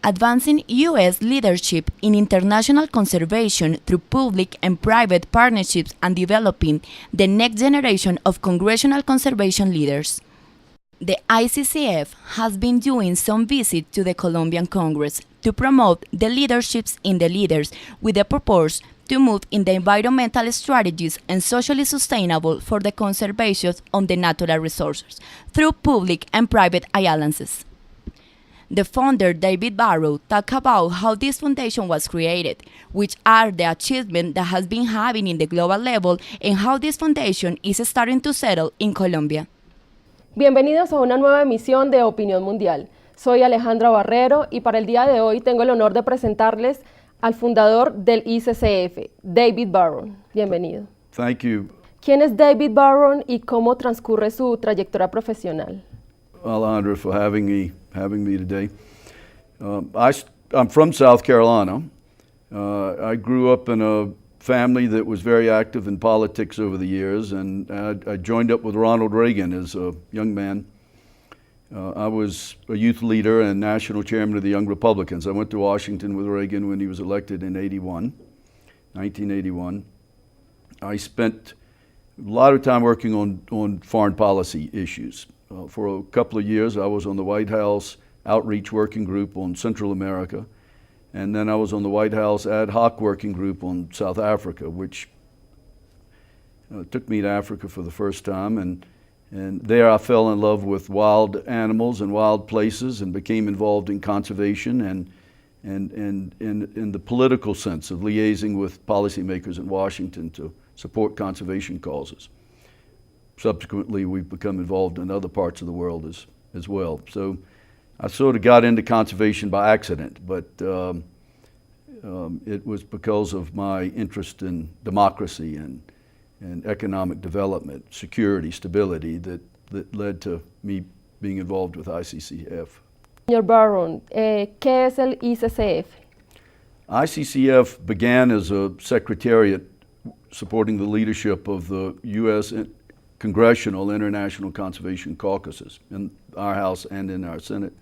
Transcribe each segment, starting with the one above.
advancing U.S. leadership in international conservation through public and private partnerships and developing the next generation of congressional conservation leaders. The ICCF has been doing some visits to the Colombian Congress to promote the leaderships in the leaders with the purpose to move in the environmental strategies and socially sustainable for the conservation of the natural resources through public and private alliances. The founder, David Barron, talked about how this foundation was created, which are the achievements that has been having in the global level, and how this foundation is starting to settle in Colombia. Bienvenidos a una nueva emisión de Opinión Mundial. Soy Alejandra Barrero y para el día de hoy tengo el honor de presentarles al fundador del ICCF, David Barron. Bienvenido. Thank you. ¿Quién es David Barron y cómo transcurre su trayectoria profesional? Alejandra, for having me today. I'm from South Carolina. I grew up in a family that was very active in politics over the years, and I joined up with Ronald Reagan as a young man. I was a youth leader and national chairman of the Young Republicans. I went to Washington with Reagan when he was elected in 1981. I spent a lot of time working on foreign policy issues. For a couple of years, I was on the White House Outreach Working Group on Central America, and then I was on the White House Ad Hoc Working Group on South Africa, which took me to Africa for the first time, and there I fell in love with wild animals and wild places and became involved in conservation and in the political sense of liaising with policymakers in Washington to support conservation causes. Subsequently, we've become involved in other parts of the world as well. So I sort of got into conservation by accident, but it was because of my interest in democracy and economic development, security, stability that led to me being involved with ICCF. Señor Barron, ¿qué es el ICCF? ICCF began as a secretariat supporting the leadership of the U.S. Congressional International Conservation Caucuses in our House and in our Senate.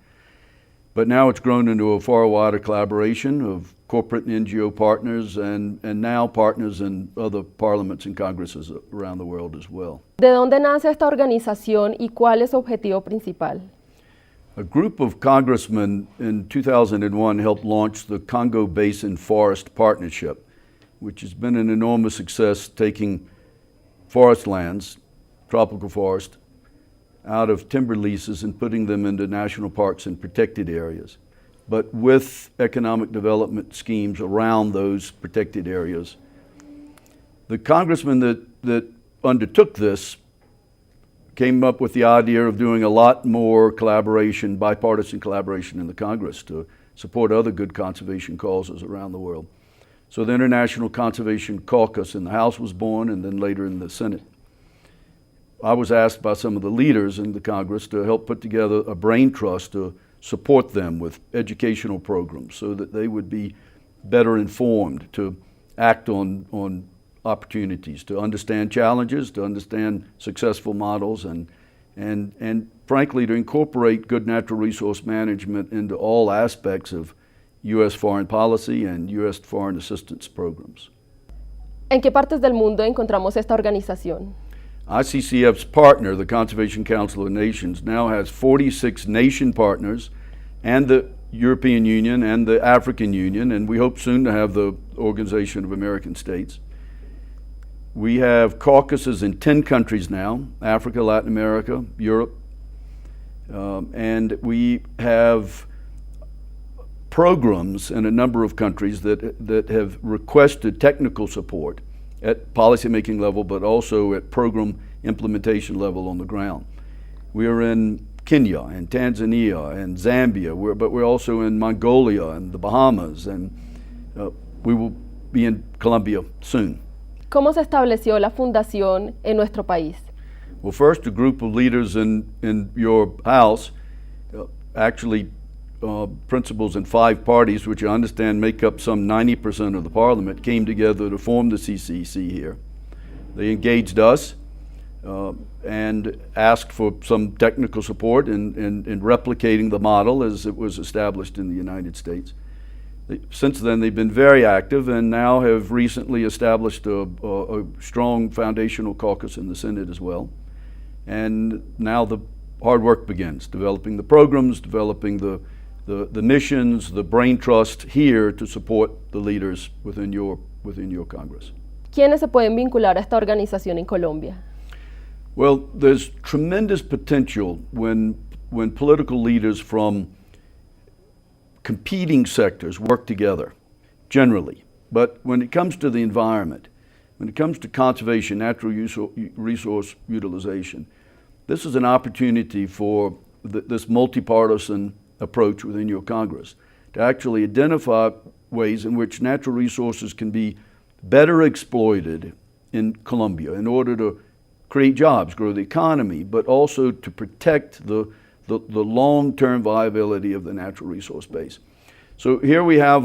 But now it's grown into a far wider collaboration of corporate and NGO partners and now partners in other parliaments and congresses around the world as well. ¿De dónde nace esta organización y cuál es su objetivo principal? A group of congressmen in 2001 helped launch the Congo Basin Forest Partnership, which has been an enormous success, taking forest lands, tropical forest, out of timber leases and putting them into national parks and protected areas, but with economic development schemes around those protected areas. The congressman that undertook this came up with the idea of doing a lot more collaboration, bipartisan collaboration in the Congress to support other good conservation causes around the world. So the International Conservation Caucus in the House was born, and then later in the Senate. I was asked by some of the leaders in the Congress to help put together a brain trust to support them with educational programs so that they would be better informed to act on opportunities, to understand challenges, to understand successful models, and frankly to incorporate good natural resource management into all aspects of U.S. foreign policy and U.S. foreign assistance programs. ¿En qué partes del mundo encontramos esta organización? ICCF's partner, the Conservation Council of Nations, now has 46 nation partners and the European Union and the African Union, and we hope soon to have the Organization of American States. We have caucuses in 10 countries now, Africa, Latin America, Europe, and we have programs in a number of countries that have requested technical support at policymaking level, but also at program implementation level on the ground. We are in Kenya and Tanzania and Zambia, but we're also in Mongolia and the Bahamas, and we will be in Colombia soon. ¿Cómo se estableció la fundación en nuestro país? Well, first, a group of leaders in your house, actually principals in 5 parties, which I understand make up some 90% of the parliament, came together to form the CCC here. They engaged us. and asked for some technical support in replicating the model as it was established in the United States. Since then, they've been very active and now have recently established a strong foundational caucus in the Senate as well. And now the hard work begins, developing the programs, developing the missions, the brain trust here to support the leaders within your Congress. ¿Quiénes se pueden vincular a esta organización en Colombia? Well, there's tremendous potential when political leaders from competing sectors work together, generally. But when it comes to the environment, when it comes to conservation, natural resource utilization, this is an opportunity for this multipartisan approach within your Congress to actually identify ways in which natural resources can be better exploited in Colombia in order to create jobs, grow the economy, but also to protect the long-term viability of the natural resource base. So here we have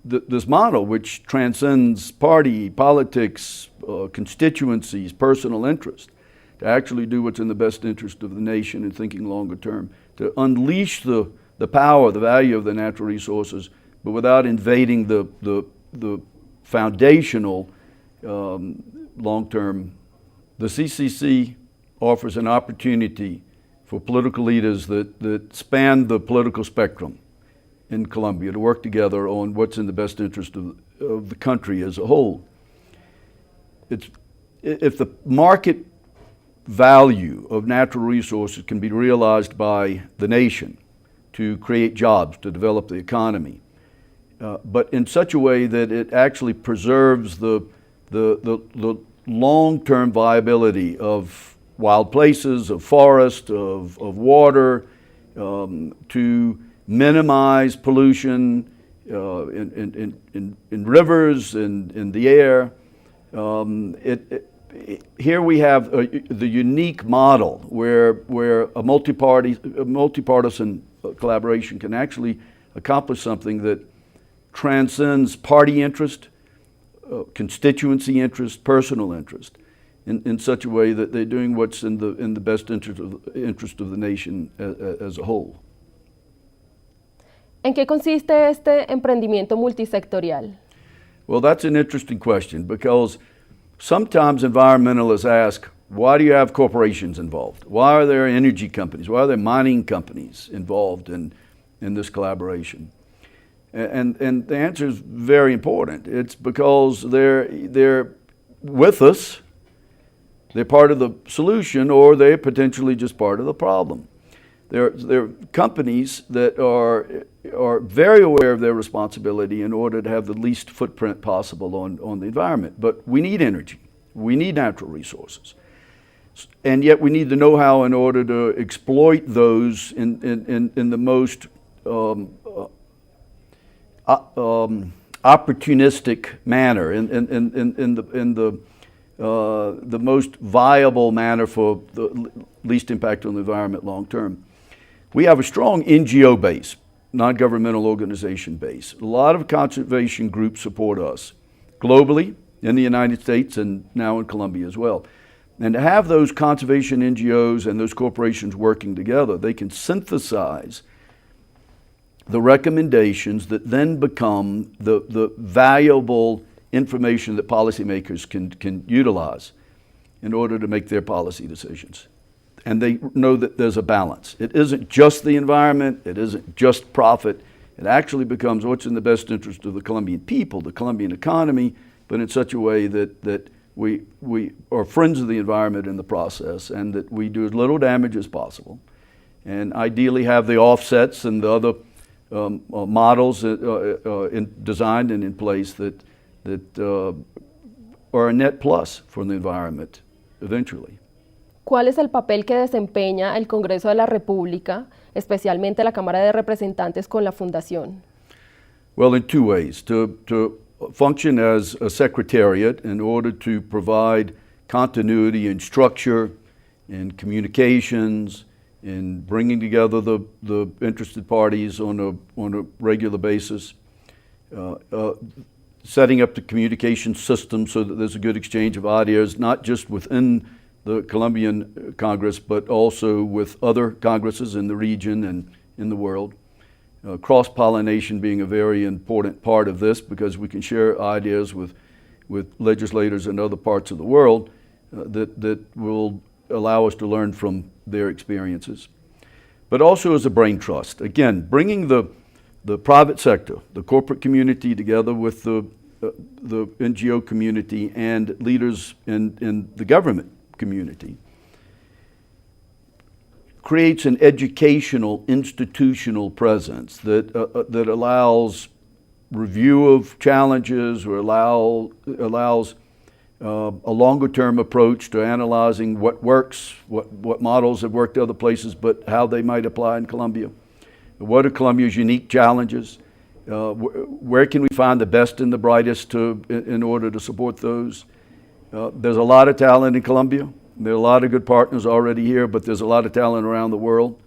this model which transcends party, politics, constituencies, personal interest, to actually do what's in the best interest of the nation and thinking longer term, to unleash the power, the value of the natural resources, but without invading the foundational long-term. The CCC offers an opportunity for political leaders that span the political spectrum in Colombia to work together on what's in the best interest of the country as a whole. If the market value of natural resources can be realized by the nation to create jobs, to develop the economy, but in such a way that it actually preserves the long-term viability of wild places, of forest, of water, to minimize pollution in rivers, in the air. Here we have the unique model where a multipartisan collaboration can actually accomplish something that transcends party interest, constituency interest, personal interest, in such a way that they're doing what's in the best interest of the nation as a whole. ¿En qué consiste este emprendimiento multisectorial? Well, that's an interesting question because sometimes environmentalists ask, why do you have corporations involved? Why are there energy companies? Why are there mining companies involved in this collaboration? And the answer is very important. It's because they're with us, they're part of the solution, or they're potentially just part of the problem. They're companies that are very aware of their responsibility in order to have the least footprint possible on the environment. But we need energy, we need natural resources, and yet we need the know-how in order to exploit those in the most opportunistic manner, in the most viable manner for the least impact on the environment long term. We have a strong NGO base, non-governmental organization base. A lot of conservation groups support us globally, in the United States and now in Colombia as well. And to have those conservation NGOs and those corporations working together, they can synthesize the recommendations that then become the valuable information that policymakers can utilize in order to make their policy decisions. And they know that there's a balance. It isn't just the environment, it isn't just profit. It actually becomes what's in the best interest of the Colombian people, the Colombian economy, but in such a way that we are friends of the environment in the process and that we do as little damage as possible. And ideally have the offsets and the other models designed and in place that are a net plus for the environment eventually. ¿Cuál es el papel que desempeña el Congreso de la República, especialmente la Cámara de Representantes con la Fundación? Well, in two ways. To function as a secretariat in order to provide continuity and structure in communications, in bringing together the interested parties on a regular basis, setting up the communication system so that there's a good exchange of ideas, not just within the Colombian Congress, but also with other congresses in the region and in the world. Cross-pollination being a very important part of this, because we can share ideas with legislators in other parts of the world that will allow us to learn from their experiences. But also as a brain trust. Again, bringing the private sector, the corporate community together with the NGO community and leaders in the government community creates an educational, institutional presence that allows review of challenges, or allows a longer-term approach to analyzing what works, what models have worked other places, but how they might apply in Colombia. What are Colombia's unique challenges? Where can we find the best and the brightest in order to support those? There's a lot of talent in Colombia. There are a lot of good partners already here, but there's a lot of talent around the world.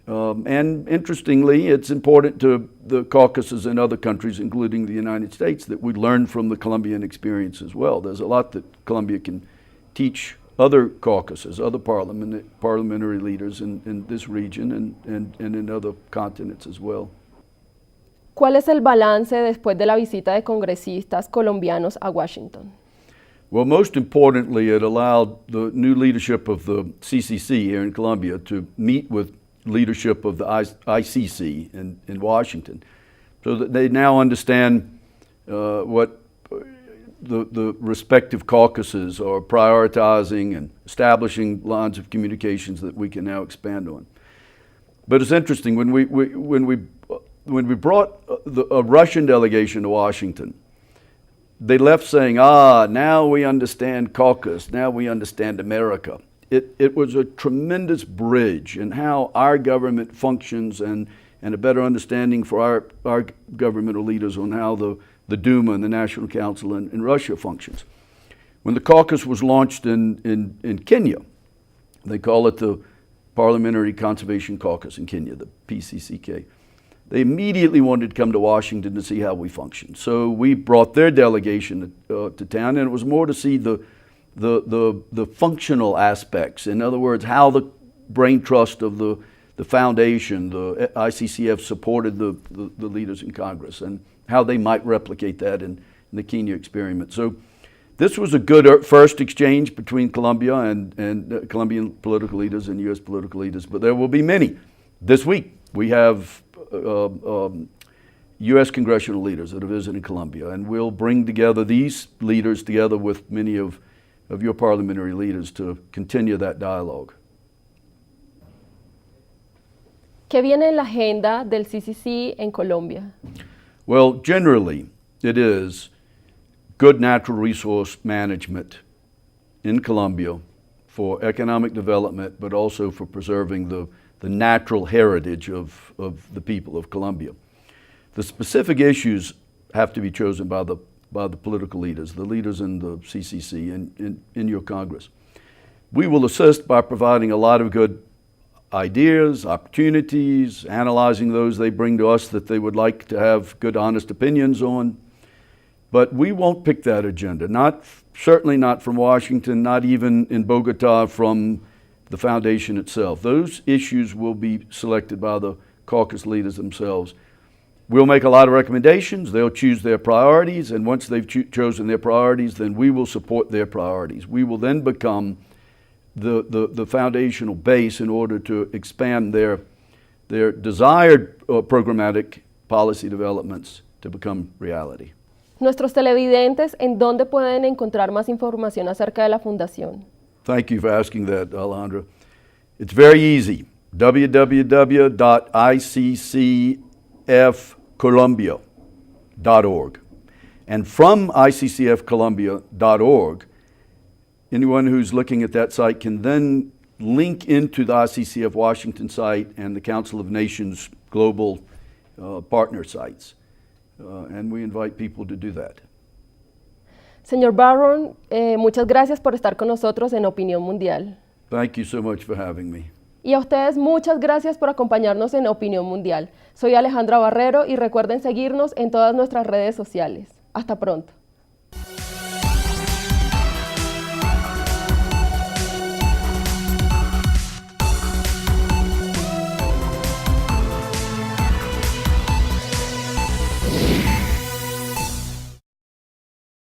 And interestingly, it's important to the Caucasus and other countries, including the United States, that we learn from the Colombian experience as well. There's a lot that Colombia can teach other Caucasus, other parliamentary leaders in this region and in other continents as well. ¿Cuál es el balance después de la visita de congresistas colombianos a Washington? Well, most importantly, it allowed the new leadership of the CCC here in Colombia to meet with leadership of the ICC in Washington, so that they now understand what the respective caucuses are prioritizing and establishing lines of communications that we can now expand on. But it's interesting, when we brought a Russian delegation to Washington, they left saying, now we understand Caucasus, now we understand America. It was a tremendous bridge in how our government functions and a better understanding for our governmental leaders on how the Duma and the National Council in Russia functions. When the caucus was launched in Kenya, they call it the Parliamentary Conservation Caucus in Kenya, the PCCK. They immediately wanted to come to Washington to see how we function. So we brought their delegation to town, and it was more to see the functional aspects. In other words, how the brain trust of the foundation, the ICCF, supported the leaders in Congress, and how they might replicate that in the Kenya experiment. So this was a good first exchange between Colombia and Colombian political leaders and U.S. political leaders, but there will be many. This week we have U.S. congressional leaders that are visiting Colombia, and we'll bring together these leaders together with many of your parliamentary leaders to continue that dialogue. ¿Qué viene en la agenda del CCC en Colombia? Well, generally, it is good natural resource management in Colombia for economic development, but also for preserving the natural heritage of the people of Colombia. The specific issues have to be chosen by the political leaders, the leaders in the CCC and in your Congress. We will assist by providing a lot of good ideas, opportunities, analyzing those they bring to us that they would like to have good, honest opinions on. But we won't pick that agenda, certainly not from Washington, not even in Bogota from the foundation itself. Those issues will be selected by the caucus leaders themselves. We'll make a lot of recommendations, they'll choose their priorities, and once they've chosen their priorities, then we will support their priorities. We will then become the foundational base in order to expand their desired programmatic policy developments to become reality. Nuestros televidentes, ¿en dónde pueden encontrar más información acerca de la Fundación? Thank you for asking that, Alejandra. It's very easy. www.iccfcolombia.org. And from iccfcolombia.org, anyone who's looking at that site can then link into the ICCF Washington site and the Council of Nations global partner sites. And we invite people to do that. Señor Barron, muchas gracias por estar con nosotros en Opinión Mundial. Thank you so much for having me. Y a ustedes muchas gracias por acompañarnos en Opinión Mundial. Soy Alejandra Barrero y recuerden seguirnos en todas nuestras redes sociales. Hasta pronto.